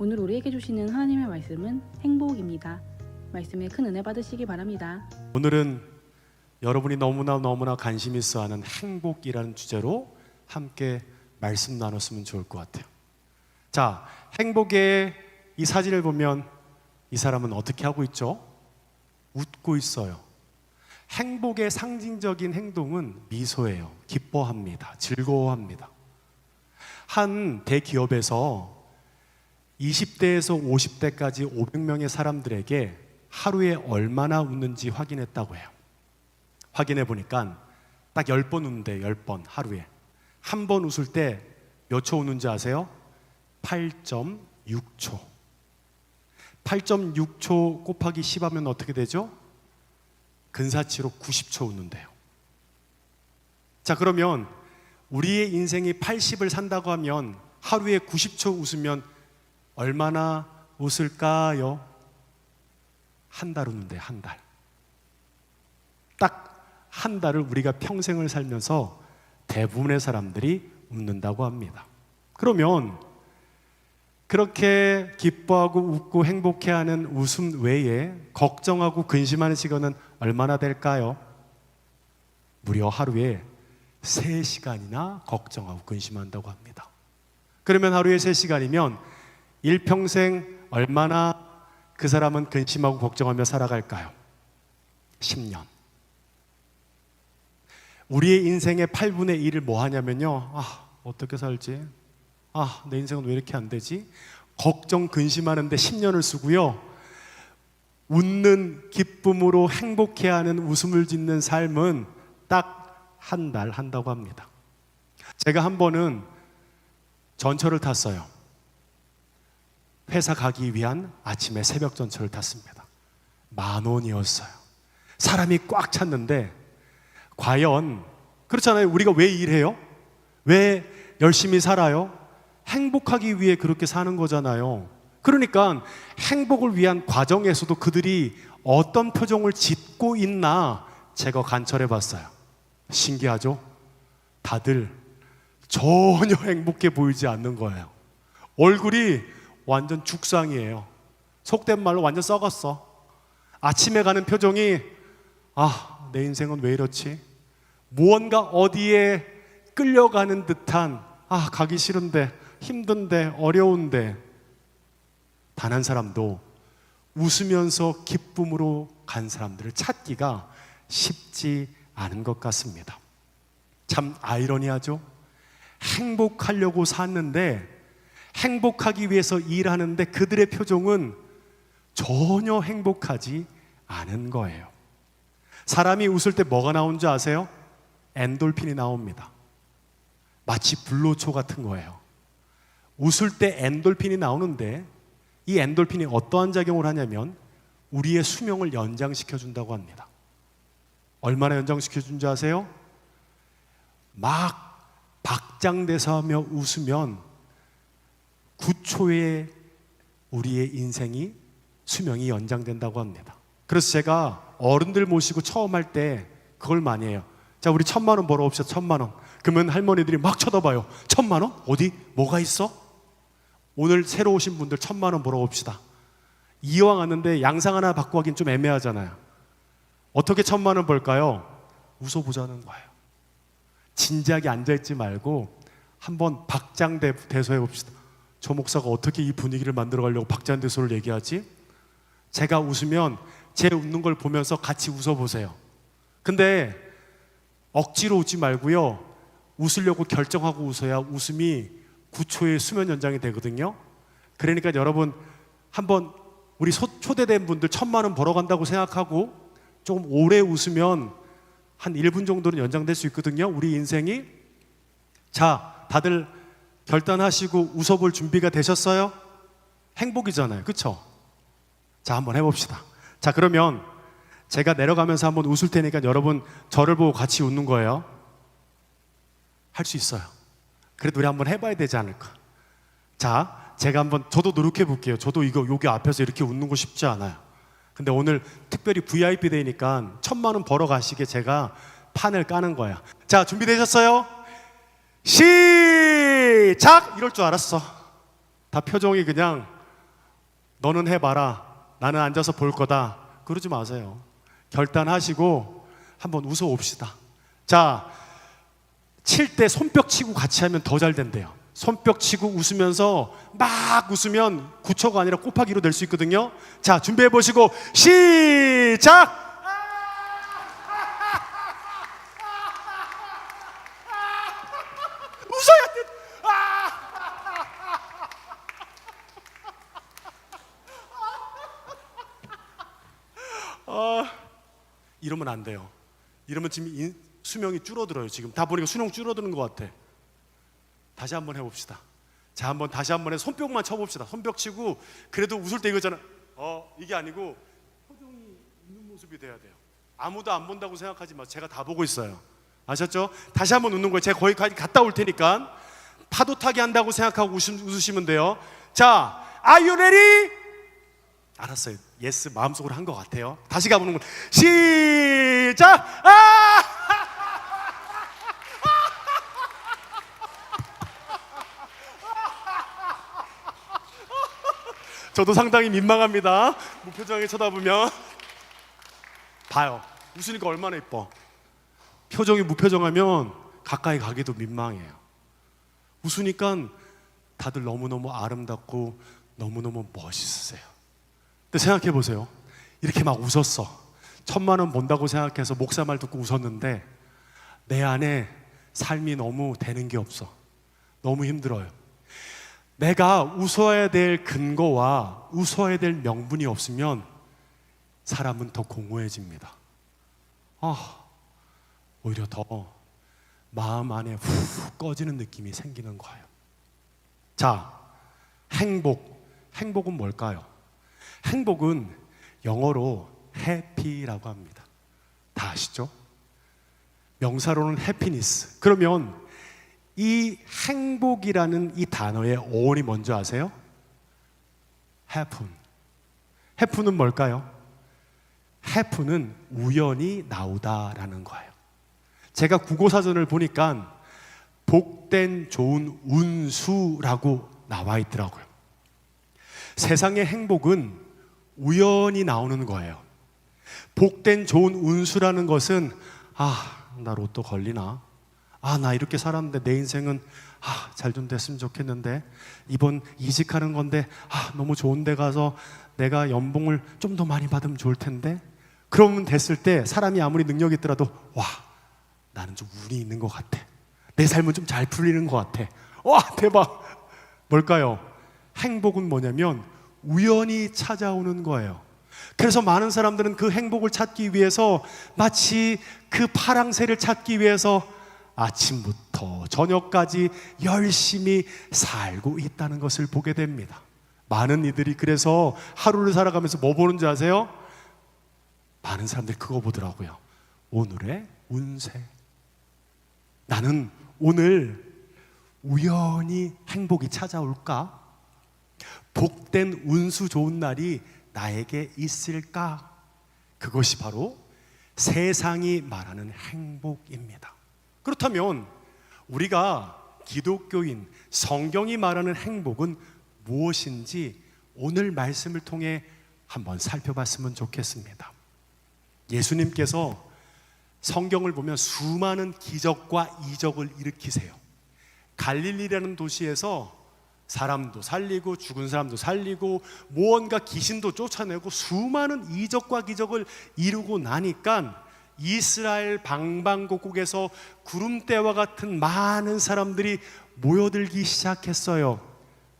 오늘 우리에게 주시는 하나님의 말씀은 행복입니다. 말씀에 큰 은혜 받으시기 바랍니다. 오늘은 여러분이 너무나 관심 있어하는 행복이라는 주제로 함께 말씀 나눴으면 좋을 것 같아요. 자, 행복의 이 사진을 보면 이 사람은 어떻게 하고 있죠? 웃고 있어요. 행복의 상징적인 행동은 미소예요. 기뻐합니다. 즐거워합니다. 한 대기업에서 20대에서 50대까지 500명의 사람들에게 하루에 얼마나 웃는지 확인했다고 해요. 확인해 보니까 딱 10번 웃는데 10번 하루에. 한 번 웃을 때 몇 초 웃는지 아세요? 8.6초. 8.6초 곱하기 10 하면 어떻게 되죠? 근사치로 90초 웃는데요. 자, 그러면 우리의 인생이 80을 산다고 하면 하루에 90초 웃으면 얼마나 웃을까요? 한 달 웃는데, 한 달. 딱 한 달을 우리가 평생을 살면서 대부분의 사람들이 웃는다고 합니다. 그러면 그렇게 기뻐하고 웃고 행복해하는 웃음 외에 걱정하고 근심하는 시간은 얼마나 될까요? 무려 하루에 3시간이나 걱정하고 근심한다고 합니다. 그러면 하루에 3시간이면 일평생 얼마나 그 사람은 근심하고 걱정하며 살아갈까요? 10년. 우리의 인생의 8분의 1을 뭐 하냐면요, 어떻게 살지? 내 인생은 왜 이렇게 안 되지? 걱정, 근심하는데 10년을 쓰고요, 웃는 기쁨으로 행복해하는 웃음을 짓는 삶은 딱 한 달 한다고 합니다. 제가 한 번은 전철을 탔어요. 회사 가기 위한 아침에 새벽 전철을 탔습니다. 10,000원이었어요. 사람이 꽉 찼는데, 과연 그렇잖아요. 우리가 왜 일해요? 왜 열심히 살아요? 행복하기 위해 그렇게 사는 거잖아요. 그러니까 행복을 위한 과정에서도 그들이 어떤 표정을 짓고 있나 제가 관찰해 봤어요. 신기하죠? 다들 전혀 행복해 보이지 않는 거예요. 얼굴이 완전 죽상이에요. 속된 말로 완전 썩었어. 아침에 가는 표정이 내 인생은 왜 이렇지? 무언가 어디에 끌려가는 듯한 가기 싫은데, 힘든데, 어려운데, 단 한 사람도 웃으면서 기쁨으로 간 사람들을 찾기가 쉽지 않은 것 같습니다. 참 아이러니하죠? 행복하려고 샀는데, 행복하기 위해서 일하는데 그들의 표정은 전혀 행복하지 않은 거예요. 사람이 웃을 때 뭐가 나오는 줄 아세요? 엔돌핀이 나옵니다. 마치 불로초 같은 거예요. 웃을 때 엔돌핀이 나오는데, 이 엔돌핀이 어떠한 작용을 하냐면 우리의 수명을 연장시켜 준다고 합니다. 얼마나 연장시켜 준지 아세요? 막 박장대소하며 웃으면 9초에 우리의 인생이 수명이 연장된다고 합니다. 그래서 제가 어른들 모시고 처음 할 때 그걸 많이 해요. 자, 우리 1,000만 원 벌어봅시다. 1,000만 원. 그러면 할머니들이 막 쳐다봐요. 1,000만 원? 어디? 뭐가 있어? 오늘 새로 오신 분들 1,000만 원 벌어봅시다. 이왕 왔는데 양상 하나 받고 하긴 좀 애매하잖아요. 어떻게 1,000만 원 벌까요? 웃어보자는 거예요. 진지하게 앉아있지 말고 한번 박장대소해 봅시다. 저 목사가 어떻게 이 분위기를 만들어 가려고 박장대소를 얘기하지? 제가 웃으면 제 웃는 걸 보면서 같이 웃어보세요. 근데 억지로 웃지 말고요, 웃으려고 결정하고 웃어야 웃음이 9초의 수면 연장이 되거든요. 그러니까 여러분, 한번 우리 초대된 분들 1,000만 원 벌어간다고 생각하고 조금 오래 웃으면 한 1분 정도는 연장될 수 있거든요, 우리 인생이. 자, 다들 결단하시고 웃어볼 준비가 되셨어요? 행복이잖아요, 그쵸? 자, 한번 해봅시다. 자, 그러면 제가 내려가면서 한번 웃을 테니까 여러분 저를 보고 같이 웃는 거예요. 할 수 있어요. 그래도 우리 한번 해봐야 되지 않을까? 자, 제가 한번, 저도 노력해 볼게요. 저도 여기 앞에서 이렇게 웃는 거 쉽지 않아요. 근데 오늘 특별히 VIP 데이니까 1,000만 원 벌어 가시게 제가 판을 까는 거야. 자, 준비되셨어요? 시작! 이럴 줄 알았어. 다 표정이 그냥 너는 해봐라. 나는 앉아서 볼 거다. 그러지 마세요. 결단하시고 한번 웃어봅시다. 자, 칠 때 손뼉 치고 같이 하면 더 잘 된대요. 손뼉 치고 웃으면서 막 웃으면 9초가 아니라 곱하기로 될 수 있거든요. 자, 준비해 보시고 시작! 웃어야 돼. 이러면 안 돼요. 이러면 지금 수명이 줄어들어요. 지금 다 보니까 수명 줄어드는 것 같아. 다시 한번 해봅시다. 자, 한번 다시 한번 해. 손뼉만 쳐봅시다. 손뼉 치고 그래도 웃을 때 이거잖아. 이게 아니고 표정이 있는 모습이 돼야 돼요. 아무도 안 본다고 생각하지 마. 제가 다 보고 있어요. 아셨죠? 다시 한번 웃는 거예요. 제가 거기까지 갔다 올 테니까 파도 타기 한다고 생각하고 웃으시면 돼요. 자, are you ready? 알았어요. 예스 마음속으로 한 것 같아요. 다시 가보는 거. 시작! 저도 상당히 민망합니다. 무표정하게 쳐다보면 봐요. 웃으니까 얼마나 예뻐. 표정이 무표정하면 가까이 가기도 민망해요. 웃으니까 다들 너무너무 아름답고 너무너무 멋있으세요. 근데 생각해 보세요. 이렇게 막 웃었어. 1,000만 원 본다고 생각해서 목사 말 듣고 웃었는데 내 안에 삶이 너무 되는 게 없어. 너무 힘들어요. 내가 웃어야 될 근거와 웃어야 될 명분이 없으면 사람은 더 공허해집니다. 오히려 더 마음 안에 훅 꺼지는 느낌이 생기는 거예요. 자, 행복은 뭘까요? 행복은 영어로 happy라고 합니다. 다 아시죠? 명사로는 happiness. 그러면 이 행복이라는 이 단어의 어원이 뭔지 아세요? happen은 뭘까요? happen은 우연히 나오다라는 거예요. 제가 국어사전을 보니까 복된 좋은 운수라고 나와 있더라고요. 세상의 행복은 우연히 나오는 거예요. 복된 좋은 운수라는 것은 나 로또 걸리나? 나 이렇게 살았는데 내 인생은 잘 좀 됐으면 좋겠는데 이번 이직하는 건데 너무 좋은 데 가서 내가 연봉을 좀 더 많이 받으면 좋을 텐데 그러면 됐을 때 사람이 아무리 능력이 있더라도 나는 좀 운이 있는 것 같아. 내 삶은 좀 잘 풀리는 것 같아. 대박. 뭘까요? 행복은 뭐냐면 우연히 찾아오는 거예요. 그래서 많은 사람들은 그 행복을 찾기 위해서 마치 그 파랑새를 찾기 위해서 아침부터 저녁까지 열심히 살고 있다는 것을 보게 됩니다. 많은 이들이 그래서 하루를 살아가면서 뭐 보는지 아세요? 많은 사람들이 그거 보더라고요. 오늘의 운세. 나는 오늘 우연히 행복이 찾아올까? 복된 운수 좋은 날이 나에게 있을까? 그것이 바로 세상이 말하는 행복입니다. 그렇다면 우리가 기독교인, 성경이 말하는 행복은 무엇인지 오늘 말씀을 통해 한번 살펴봤으면 좋겠습니다. 예수님께서 성경을 보면 수많은 기적과 이적을 일으키세요. 갈릴리라는 도시에서 사람도 살리고 죽은 사람도 살리고 무언가 귀신도 쫓아내고 수많은 이적과 기적을 이루고 나니까 이스라엘 방방곡곡에서 구름대와 같은 많은 사람들이 모여들기 시작했어요.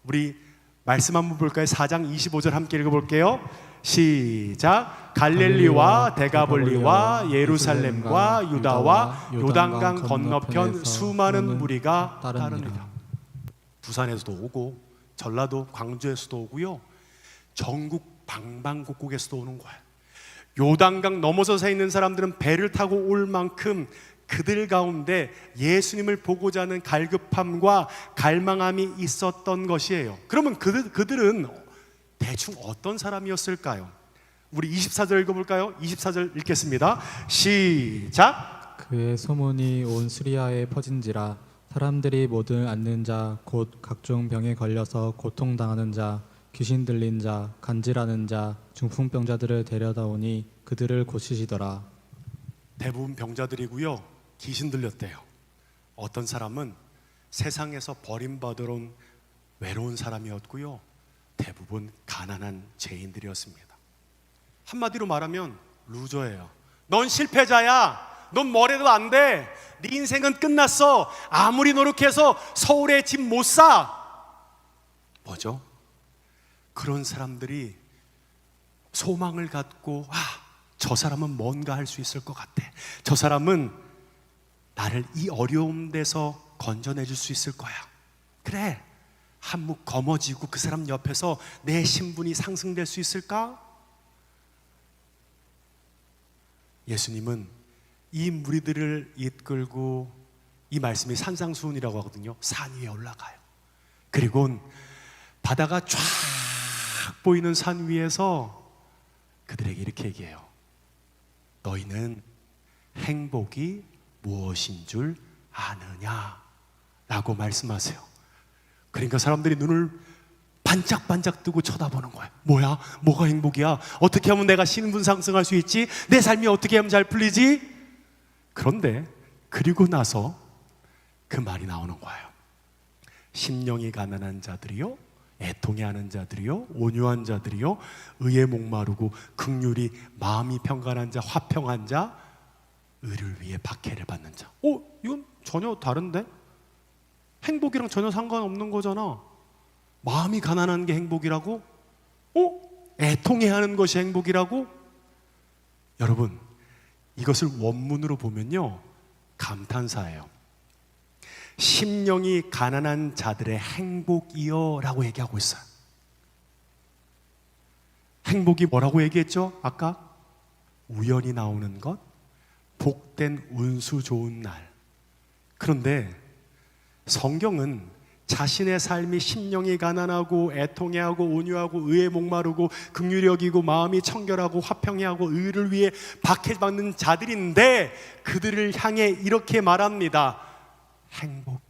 우리 말씀 한번 볼까요? 4장 25절 함께 읽어볼게요. 시작. 갈릴리와 데가볼리와 예루살렘과 유다와 요단강 건너편 수많은 무리가 따르니라. 부산에서도 오고 전라도 광주에서도 오고요, 전국 방방곡곡에서도 오는 거예요. 요단강 넘어서 서 있는 사람들은 배를 타고 올 만큼 그들 가운데 예수님을 보고자 하는 갈급함과 갈망함이 있었던 것이에요. 그러면 그들은 대충 어떤 사람이었을까요? 우리 24절 읽어볼까요? 24절 읽겠습니다. 시작. 그의 소문이 온 시리아에 퍼진지라 사람들이 모든 앓는 자 곧 각종 병에 걸려서 고통당하는 자 귀신 들린 자, 간질하는 자, 중풍병자들을 데려다 오니 그들을 고치시더라. 대부분 병자들이고요. 귀신 들렸대요. 어떤 사람은 세상에서 버림받으러 온 외로운 사람이었고요. 대부분 가난한 죄인들이었습니다. 한마디로 말하면 루저예요. 넌 실패자야. 넌 뭐래도 안 돼. 네 인생은 끝났어. 아무리 노력해서 서울에 집 못 사. 뭐죠? 그런 사람들이 소망을 갖고 저 사람은 뭔가 할 수 있을 것 같아. 저 사람은 나를 이 어려움 데서 건져내 줄 수 있을 거야. 그래, 한몫 거머쥐고 그 사람 옆에서 내 신분이 상승될 수 있을까? 예수님은 이 무리들을 이끌고, 이 말씀이 산상수훈이라고 하거든요. 산 위에 올라가요. 그리고 바다가 쫙 보이는 산 위에서 그들에게 이렇게 얘기해요. 너희는 행복이 무엇인 줄 아느냐? 라고 말씀하세요. 그러니까 사람들이 눈을 반짝반짝 뜨고 쳐다보는 거예요. 뭐야? 뭐가 행복이야? 어떻게 하면 내가 신분 상승할 수 있지? 내 삶이 어떻게 하면 잘 풀리지? 그런데 그리고 나서 그 말이 나오는 거예요. 심령이 가난한 자들이요, 애통해하는 자들이요, 온유한 자들이요, 의에 목마르고 긍휼이 마음이 평간한 자, 화평한 자, 의를 위해 박해를 받는 자. 이건 전혀 다른데? 행복이랑 전혀 상관없는 거잖아. 마음이 가난한 게 행복이라고? 애통해하는 것이 행복이라고? 여러분, 이것을 원문으로 보면요, 감탄사예요. 심령이 가난한 자들의 행복이여 라고 얘기하고 있어요. 행복이 뭐라고 얘기했죠? 아까 우연히 나오는 것, 복된 운수 좋은 날. 그런데 성경은 자신의 삶이 심령이 가난하고 애통해하고 온유하고 의에 목마르고 긍휼히 여기고 마음이 청결하고 화평해하고 의를 위해 박해받는 자들인데 그들을 향해 이렇게 말합니다. 행복.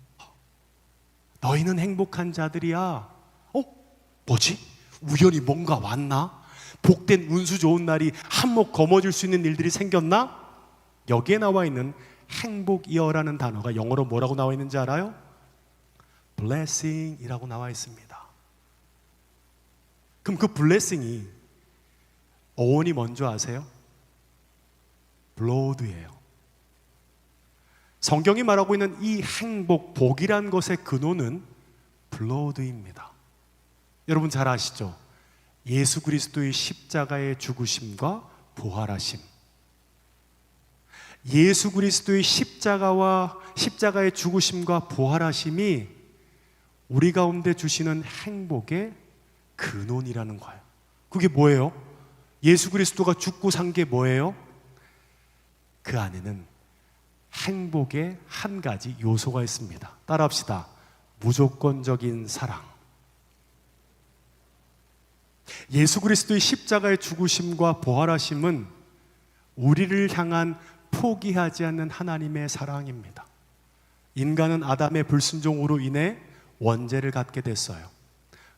너희는 행복한 자들이야. 뭐지? 우연히 뭔가 왔나? 복된 운수 좋은 날이 한몫 거머쥘 수 있는 일들이 생겼나? 여기에 나와 있는 행복이여라는 단어가 영어로 뭐라고 나와 있는지 알아요? blessing이라고 나와 있습니다. 그럼 그 blessing이 어원이 뭔지 아세요? blood예요. 성경이 말하고 있는 이 행복, 복이란 것의 근원은 blood입니다. 여러분 잘 아시죠? 예수 그리스도의 십자가의 죽으심과 부활하심. 예수 그리스도의 십자가의 죽으심과 부활하심이 우리 가운데 주시는 행복의 근원이라는 거예요. 그게 뭐예요? 예수 그리스도가 죽고 산 게 뭐예요? 그 안에는 행복의 한 가지 요소가 있습니다. 따라합시다. 무조건적인 사랑. 예수 그리스도의 십자가의 죽으심과 부활하심은 우리를 향한 포기하지 않는 하나님의 사랑입니다. 인간은 아담의 불순종으로 인해 원죄를 갖게 됐어요.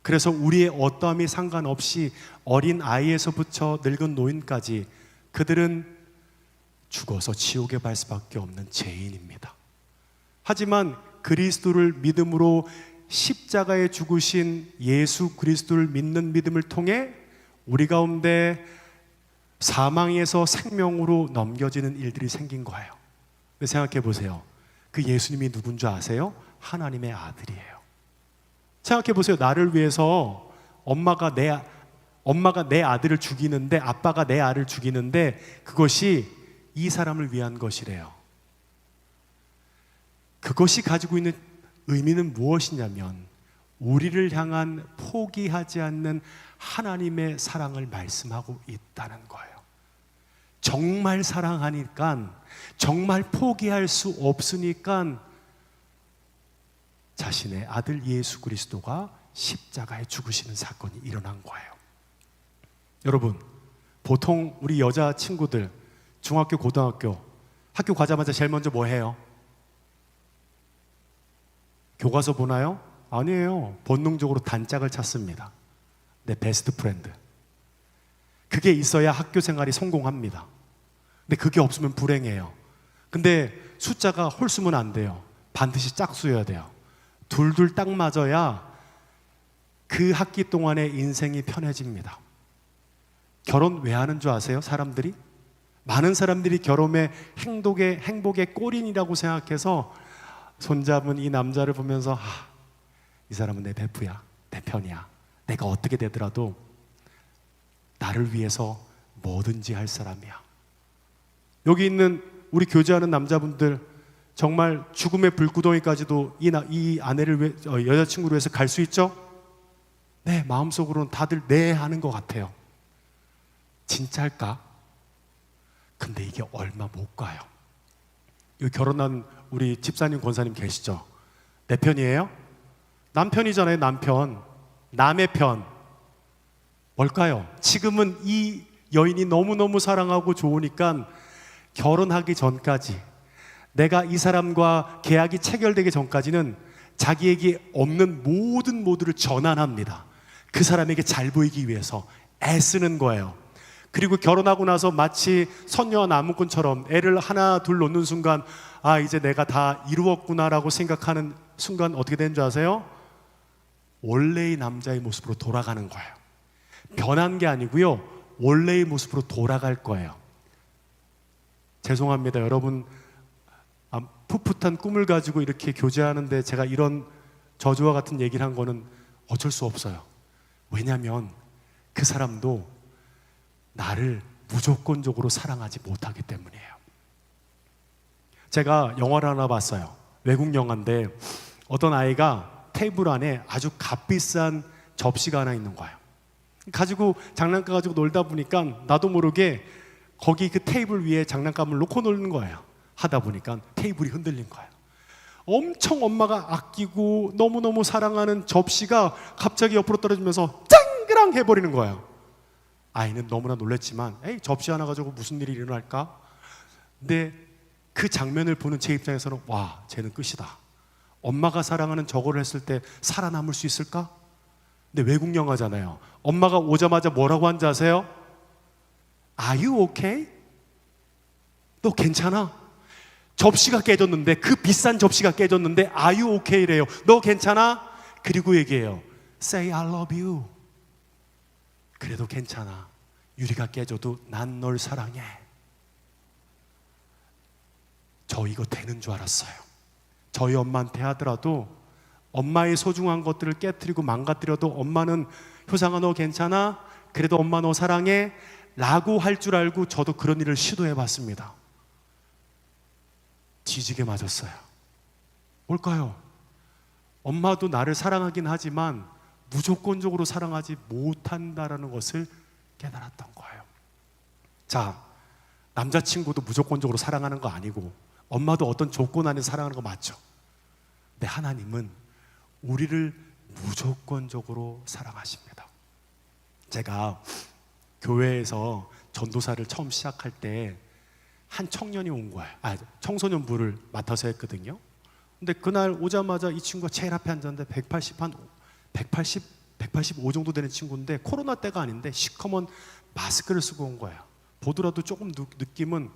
그래서 우리의 어떠함이 상관없이 어린 아이에서부터 늙은 노인까지 그들은 죽어서 지옥에 갈 수밖에 없는 죄인입니다. 하지만 그리스도를 믿음으로 십자가에 죽으신 예수 그리스도를 믿는 믿음을 통해 우리 가운데 사망에서 생명으로 넘겨지는 일들이 생긴 거예요. 생각해 보세요. 그 예수님이 누군 줄 아세요? 하나님의 아들이에요. 생각해 보세요. 나를 위해서 엄마가 내 아들을 죽이는데, 아빠가 내 아를 죽이는데 그것이 이 사람을 위한 것이래요. 그것이 가지고 있는 의미는 무엇이냐면 우리를 향한 포기하지 않는 하나님의 사랑을 말씀하고 있다는 거예요. 정말 사랑하니까, 정말 포기할 수 없으니까 자신의 아들 예수 그리스도가 십자가에 죽으시는 사건이 일어난 거예요. 여러분, 보통 우리 여자 친구들 중학교, 고등학교 학교 가자마자 제일 먼저 뭐 해요? 교과서 보나요? 아니에요. 본능적으로 단짝을 찾습니다. 내 베스트 프렌드. 그게 있어야 학교 생활이 성공합니다. 근데 그게 없으면 불행해요. 근데 숫자가 홀수면 안 돼요. 반드시 짝수여야 돼요. 둘둘 딱 맞아야 그 학기 동안의 인생이 편해집니다. 결혼 왜 하는 줄 아세요? 사람들이? 많은 사람들이 결혼의 행복의 골인이라고 생각해서 손잡은 이 남자를 보면서 이 사람은 내 베프야, 내 편이야. 내가 어떻게 되더라도 나를 위해서 뭐든지 할 사람이야. 여기 있는 우리 교제하는 남자분들 정말 죽음의 불구덩이까지도 이 아내를 여자친구를 위해서 갈 수 있죠? 네, 마음속으로는 다들 네 하는 것 같아요. 진짜 할까? 근데 이게 얼마 못 가요. 여기 결혼한 우리 집사님, 권사님 계시죠? 내 편이에요? 남편이잖아요, 남편. 남의 편. 뭘까요? 지금은 이 여인이 너무너무 사랑하고 좋으니까 결혼하기 전까지, 내가 이 사람과 계약이 체결되기 전까지는 자기에게 없는 모두를 전환합니다. 그 사람에게 잘 보이기 위해서 애쓰는 거예요. 그리고 결혼하고 나서 마치 선녀와 나무꾼처럼 애를 하나 둘 놓는 순간 이제 내가 다 이루었구나라고 생각하는 순간 어떻게 되는 줄 아세요? 원래의 남자의 모습으로 돌아가는 거예요. 변한 게 아니고요, 원래의 모습으로 돌아갈 거예요. 죄송합니다. 여러분, 풋풋한 꿈을 가지고 이렇게 교제하는데 제가 이런 저주와 같은 얘기를 한 거는 어쩔 수 없어요. 왜냐하면 그 사람도 나를 무조건적으로 사랑하지 못하기 때문이에요. 제가 영화를 하나 봤어요. 외국 영화인데 어떤 아이가 테이블 안에 아주 값비싼 접시가 하나 있는 거예요. 가지고 장난감 가지고 놀다 보니까 나도 모르게 거기 그 테이블 위에 장난감을 놓고 놀는 거예요. 하다 보니까 테이블이 흔들린 거예요. 엄청 엄마가 아끼고 너무너무 사랑하는 접시가 갑자기 옆으로 떨어지면서 짱그랑 해버리는 거예요. 아이는 너무나 놀랐지만 접시 하나 가지고 무슨 일이 일어날까? 근데 그 장면을 보는 제 입장에서는 와, 쟤는 끝이다. 엄마가 사랑하는 저거를 했을 때 살아남을 수 있을까? 근데 외국 영화잖아요. 엄마가 오자마자 뭐라고 한지 아세요? Are you okay? 너 괜찮아? 접시가 깨졌는데, 그 비싼 접시가 깨졌는데 Are you okay? 래요. 너 괜찮아? 그리고 얘기해요. Say I love you. 그래도 괜찮아. 유리가 깨져도 난 널 사랑해. 저 이거 되는 줄 알았어요. 저희 엄마한테 하더라도 엄마의 소중한 것들을 깨트리고 망가뜨려도 엄마는 효상아 너 괜찮아? 그래도 엄마 너 사랑해? 라고 할 줄 알고 저도 그런 일을 시도해 봤습니다. 뒤지게 맞았어요. 뭘까요? 엄마도 나를 사랑하긴 하지만 무조건적으로 사랑하지 못한다라는 것을 깨달았던 거예요. 자, 남자친구도 무조건적으로 사랑하는 거 아니고 엄마도 어떤 조건 안에 사랑하는 거 맞죠? 근데 하나님은 우리를 무조건적으로 사랑하십니다. 제가 교회에서 전도사를 처음 시작할 때 한 청년이 온 거예요. 청소년부를 맡아서 했거든요. 근데 그날 오자마자 이 친구가 제일 앞에 앉았는데 185 정도 되는 친구인데 코로나 때가 아닌데 시커먼 마스크를 쓰고 온 거예요. 보더라도 조금 느낌은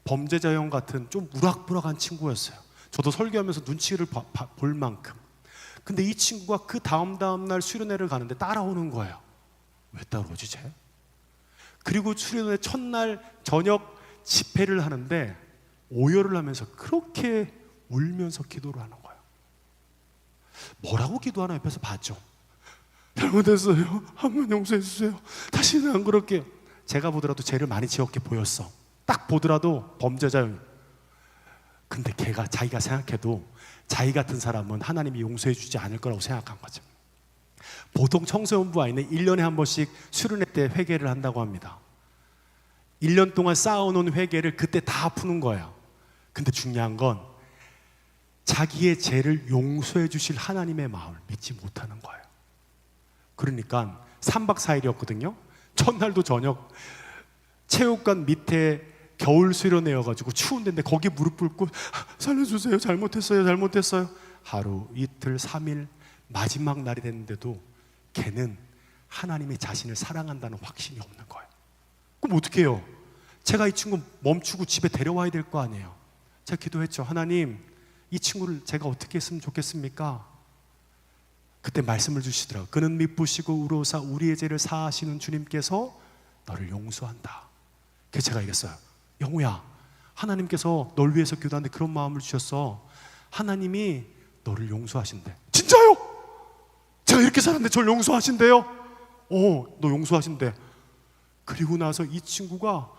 범죄자형 같은 좀 우락부락한 친구였어요. 저도 설교하면서 눈치를 볼 만큼. 근데 이 친구가 그 다음 날 수련회를 가는데 따라오는 거예요. 왜 따라오지 쟤? 그리고 수련회 첫날 저녁 집회를 하는데 오열을 하면서 그렇게 울면서 기도를 하는 거예요. 뭐라고 기도하나 옆에서 봤죠. 잘못했어요. 한 번 용서해 주세요. 다시는 안 그럴게요. 제가 보더라도 죄를 많이 지었게 보였어. 딱 보더라도 범죄자형. 근데 걔가 자기가 생각해도 자기 같은 사람은 하나님이 용서해 주지 않을 거라고 생각한 거죠. 보통 청소년부 아이는 1년에 한 번씩 수련회 때 회개를 한다고 합니다. 1년 동안 쌓아놓은 회개를 그때 다 푸는 거예요. 근데 중요한 건 자기의 죄를 용서해 주실 하나님의 마음을 믿지 못하는 거예요. 그러니까 3박 4일이었거든요. 첫날도 저녁 체육관 밑에 겨울 수련회여가지고 추운 데인데 거기 무릎 꿇고 살려주세요. 잘못했어요. 하루, 이틀, 3일 마지막 날이 됐는데도 걔는 하나님이 자신을 사랑한다는 확신이 없는 거예요. 그럼 어떻게 해요? 제가 이 친구 멈추고 집에 데려와야 될 거 아니에요. 제가 기도했죠. 하나님, 이 친구를 제가 어떻게 했으면 좋겠습니까? 그때 말씀을 주시더라고요. 그는 미쁘시고 의로우사 우리의 죄를 사하시는 주님께서 너를 용서한다. 그래서 제가 얘기했어요. 영우야, 하나님께서 널 위해서 기도하는데 그런 마음을 주셨어. 하나님이 너를 용서하신대. 진짜요? 제가 이렇게 살았는데 저를 용서하신대요? 너 용서하신대. 그리고 나서 이 친구가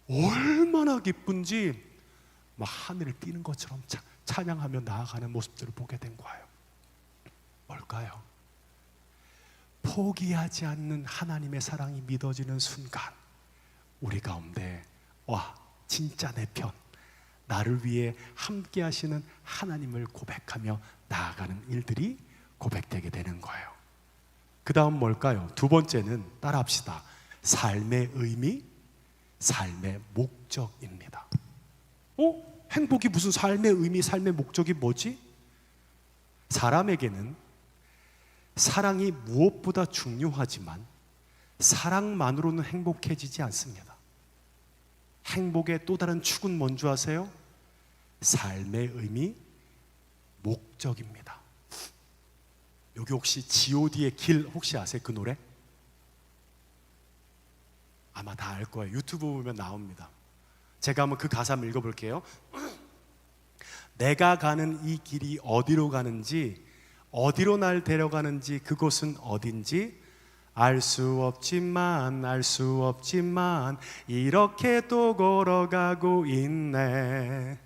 얼마나 기쁜지 막 하늘을 뛰는 것처럼 찬양하며 나아가는 모습들을 보게 된 거예요. 뭘까요? 포기하지 않는 하나님의 사랑이 믿어지는 순간 우리 가운데 와, 진짜 내 편, 나를 위해 함께 하시는 하나님을 고백하며 나아가는 일들이 고백되게 되는 거예요. 그 다음 뭘까요? 두 번째는 따라합시다. 삶의 의미, 삶의 목적입니다. 행복이 무슨 삶의 의미, 삶의 목적이 뭐지? 사람에게는 사랑이 무엇보다 중요하지만 사랑만으로는 행복해지지 않습니다. 행복의 또 다른 축은 뭔지 아세요? 삶의 의미, 목적입니다. 여기 혹시 G.O.D의 길 혹시 아세요? 그 노래? 아마 다 알 거예요. 유튜브 보면 나옵니다. 제가 한번 그 가사 한번 읽어볼게요. 내가 가는 이 길이 어디로 가는지, 어디로 날 데려가는지, 그곳은 어딘지 알 수 없지만 이렇게 또 걸어가고 있네.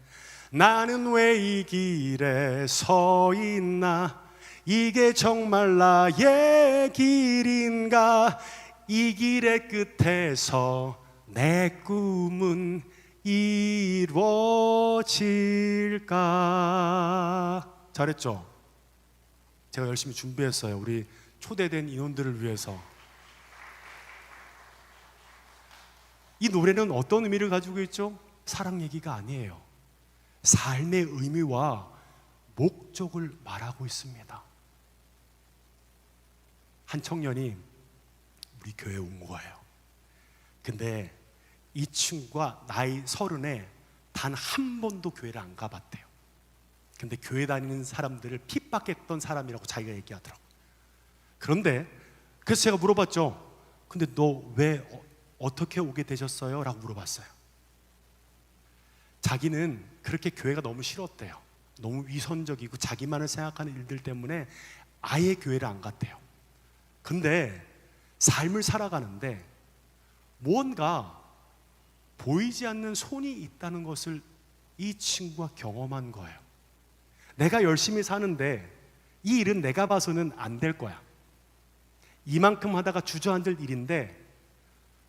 나는 왜 이 길에 서 있나? 이게 정말 나의 길인가? 이 길의 끝에서 내 꿈은 이루어질까? 잘했죠? 제가 열심히 준비했어요. 우리 초대된 인원들을 위해서. 이 노래는 어떤 의미를 가지고 있죠? 사랑 얘기가 아니에요. 삶의 의미와 목적을 말하고 있습니다. 한 청년이 우리 교회에 온 거예요. 근데 이 친구가 나이 30에 단 한 번도 교회를 안 가봤대요. 근데 교회 다니는 사람들을 핍박했던 사람이라고 자기가 얘기하더라고요. 그런데 그래서 제가 물어봤죠. 근데 너 왜 어떻게 오게 되셨어요? 라고 물어봤어요. 자기는 그렇게 교회가 너무 싫었대요. 너무 위선적이고 자기만을 생각하는 일들 때문에 아예 교회를 안 갔대요. 근데 삶을 살아가는데 무언가 보이지 않는 손이 있다는 것을 이 친구가 경험한 거예요. 내가 열심히 사는데 이 일은 내가 봐서는 안 될 거야. 이만큼 하다가 주저앉을 일인데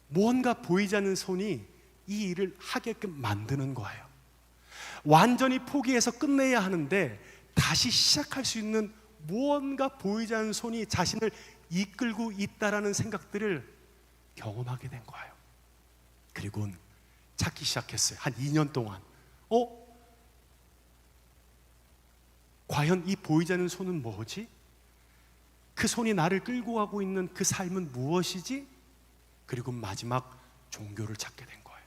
무언가 보이지 않는 손이 이 일을 하게끔 만드는 거예요. 완전히 포기해서 끝내야 하는데 다시 시작할 수 있는 무언가 보이지 않는 손이 자신을 이끌고 있다라는 생각들을 경험하게 된 거예요. 그리고 찾기 시작했어요. 한 2년 동안. 과연 이 보이지 않는 손은 뭐지? 그 손이 나를 끌고 가고 있는 그 삶은 무엇이지? 그리고 마지막 종교를 찾게 된 거예요.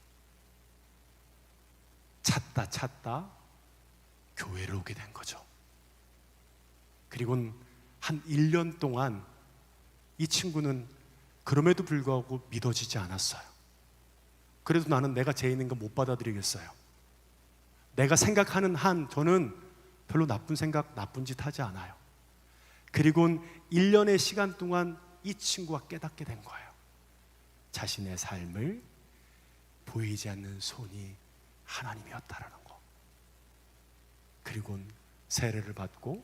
찾다 교회를 오게 된 거죠. 그리고 한 1년 동안 이 친구는 그럼에도 불구하고 믿어지지 않았어요. 그래도 나는 내가 죄 있는 거 못 받아들이겠어요. 내가 생각하는 한 저는 별로 나쁜 생각, 나쁜 짓 하지 않아요. 그리고 1년의 시간 동안 이 친구가 깨닫게 된 거예요. 자신의 삶을 보이지 않는 손이 하나님이었다라는 거. 그리고 세례를 받고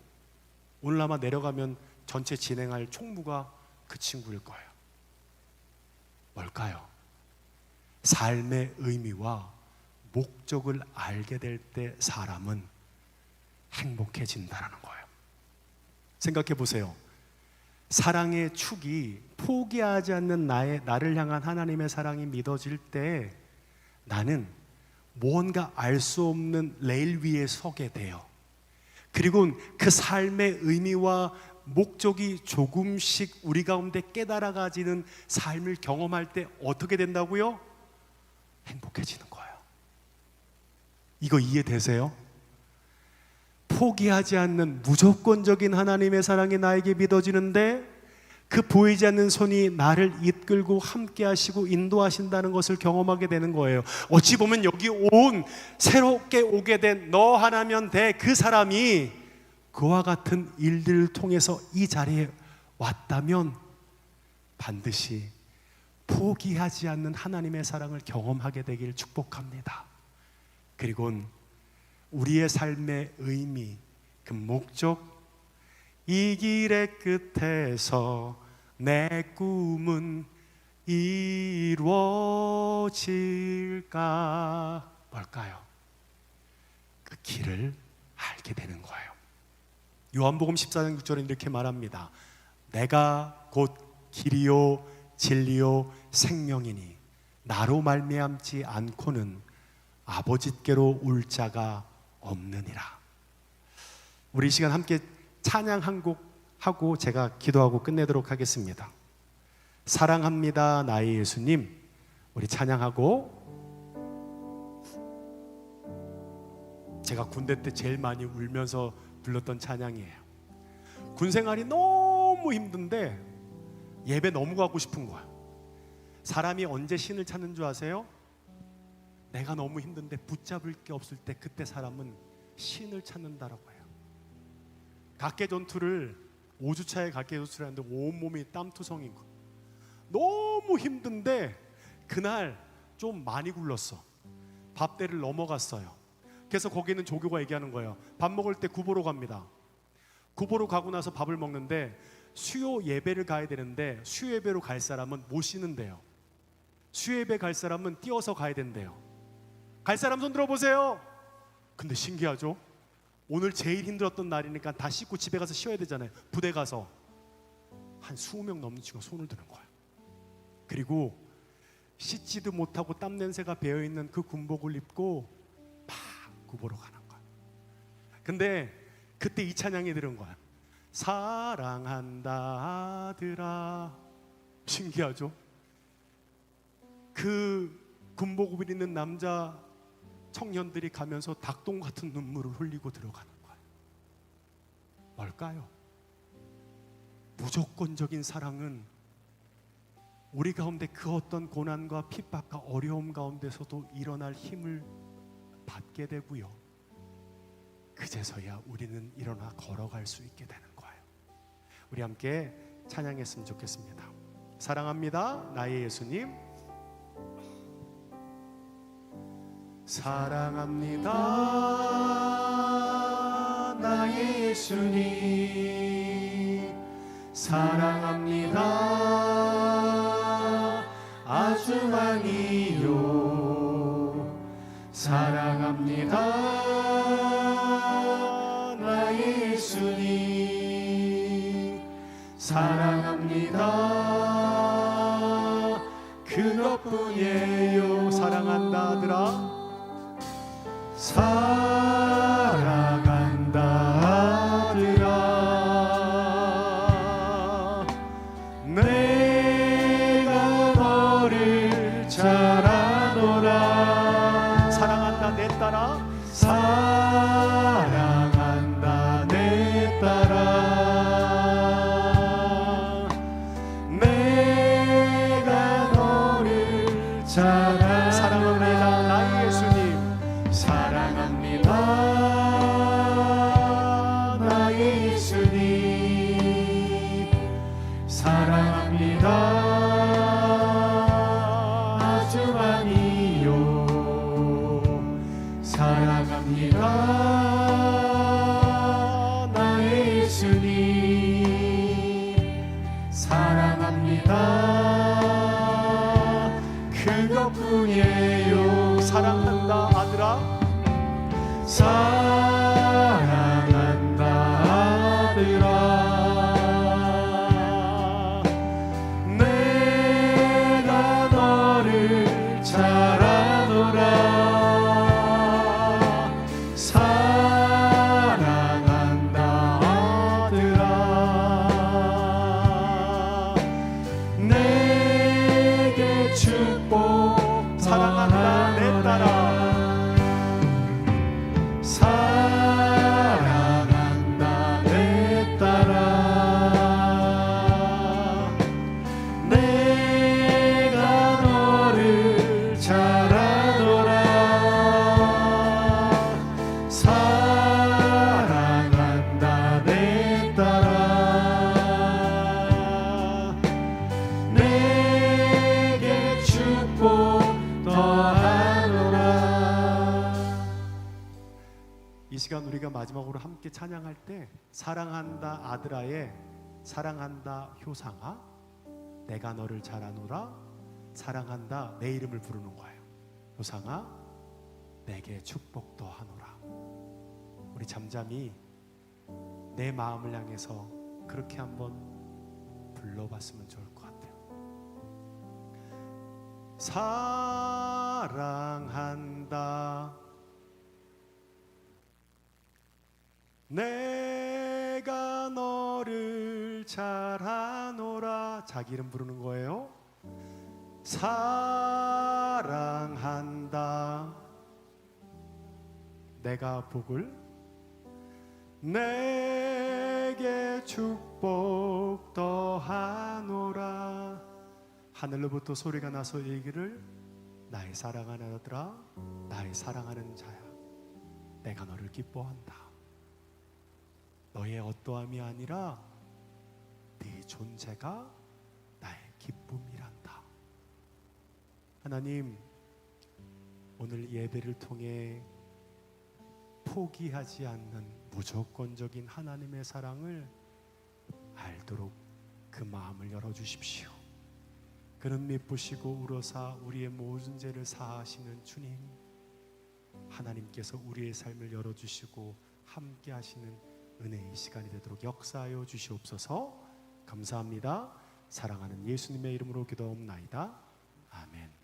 오늘 아마 내려가면 전체 진행할 총무가 그 친구일 거예요. 뭘까요? 삶의 의미와 목적을 알게 될 때 사람은 행복해진다는 거예요. 생각해 보세요. 사랑의 축이 포기하지 않는 나를 향한 하나님의 사랑이 믿어질 때 나는 무언가 알 수 없는 레일 위에 서게 돼요. 그리고 그 삶의 의미와 목적이 조금씩 우리 가운데 깨달아가지는 삶을 경험할 때 어떻게 된다고요? 행복해지는 거예요. 이거 이해되세요? 포기하지 않는 무조건적인 하나님의 사랑이 나에게 믿어지는데 그 보이지 않는 손이 나를 이끌고 함께 하시고 인도하신다는 것을 경험하게 되는 거예요. 어찌 보면 여기 새롭게 오게 된 너 하나면 돼 그 사람이 그와 같은 일들을 통해서 이 자리에 왔다면 반드시 포기하지 않는 하나님의 사랑을 경험하게 되길 축복합니다. 그리고 우리의 삶의 의미, 그 목적, 이 길의 끝에서 내 꿈은 이루어질까? 뭘까요? 그 길을 알게 되는 거예요. 요한복음 14장 6절은 이렇게 말합니다. 내가 곧 길이요 진리요 생명이니 나로 말미암지 않고는 아버지께로 올 자가 없느니라. 우리 이 시간 함께 찬양 한 곡 하고 제가 기도하고 끝내도록 하겠습니다. 사랑합니다 나의 예수님, 우리 찬양하고, 제가 군대 때 제일 많이 울면서 불렀던 찬양이에요. 군 생활이 너무 힘든데 예배 너무 가고 싶은 거야. 사람이 언제 신을 찾는 줄 아세요? 내가 너무 힘든데 붙잡을 게 없을 때, 그때 사람은 신을 찾는다라고 해요. 각계 전투를 5주차에 각계 전투를 하는데 온몸이 땀투성인 거. 너무 힘든데 그날 좀 많이 굴렀어. 밥대를 넘어갔어요. 그래서 거기는 조교가 얘기하는 거예요. 밥 먹을 때 구보로 갑니다. 구보로 가고 나서 밥을 먹는데 수요 예배를 가야 되는데 수요 예배로 갈 사람은 못 쉬는데요. 수요 예배 갈 사람은 뛰어서 가야 된대요. 갈 사람 손 들어보세요. 근데 신기하죠? 오늘 제일 힘들었던 날이니까 다 씻고 집에 가서 쉬어야 되잖아요. 부대 가서 한 20명 넘는 친구가 손을 드는 거예요. 그리고 씻지도 못하고 땀 냄새가 배어있는 그 군복을 입고 막 구보러 가는 거야. 근데 그때 이 찬양이 들은 거야. 사랑한다 아들아. 신기하죠? 그 군복을 입는 남자 청년들이 가면서 닭똥 같은 눈물을 흘리고 들어가는 거야. 뭘까요? 무조건적인 사랑은 우리 가운데 그 어떤 고난과 핍박과 어려움 가운데서도 일어날 힘을 받게 되고요, 그제서야 우리는 일어나 걸어갈 수 있게 되는 거예요. 우리 함께 찬양했으면 좋겠습니다. 사랑합니다 나의 예수님. 사랑합니다 나의 예수님, 사랑합니다 아주 많이요. 사랑합니다 나의 예수님, 사랑합니다 그것뿐이에요. 사랑한다 아들아, 사랑한다 아들아, 내가 너를 잘 아노라. 사랑한다 내 딸아, 사랑한다 내 딸아, 내가 너를 잘 아노라. 사랑합니다 나의 예수님, 사랑합니다 나의 예수님, 사랑합니다 아주 많이요. 사랑합니다 나의 예수님, 사랑합니다 그것뿐이에요. 사랑한다 아들아, 사랑한다 아들아, 내가 너를 잘 아노라. 사랑한다 아들아, 함께 찬양할 때 사랑한다 아들아의 사랑한다 효상아 내가 너를 잘 아노라 사랑한다 내 이름을 부르는 거예요. 효상아 내게 축복도 하노라. 우리 잠잠히 내 마음을 향해서 그렇게 한번 불러봤으면 좋을 것 같아요. 사랑한다 내가 너를 잘 아노라. 자기 이름 부르는 거예요. 사랑한다 내가 복을 내게 축복 더하노라. 하늘로부터 소리가 나서 이기를 나의 사랑하는 아들아 나의 사랑하는 자야 내가 너를 기뻐한다. 너의 어떠함이 아니라 네 존재가 나의 기쁨이란다. 하나님 오늘 예배를 통해 포기하지 않는 무조건적인 하나님의 사랑을 알도록 그 마음을 열어주십시오. 그는 미쁘시고 우러사 우리의 모든 죄를 사하시는 주님, 하나님께서 우리의 삶을 열어주시고 함께 하시는 은혜의 시간이 되도록 역사하여 주시옵소서. 감사합니다. 사랑하는 예수님의 이름으로 기도옵나이다. 아멘.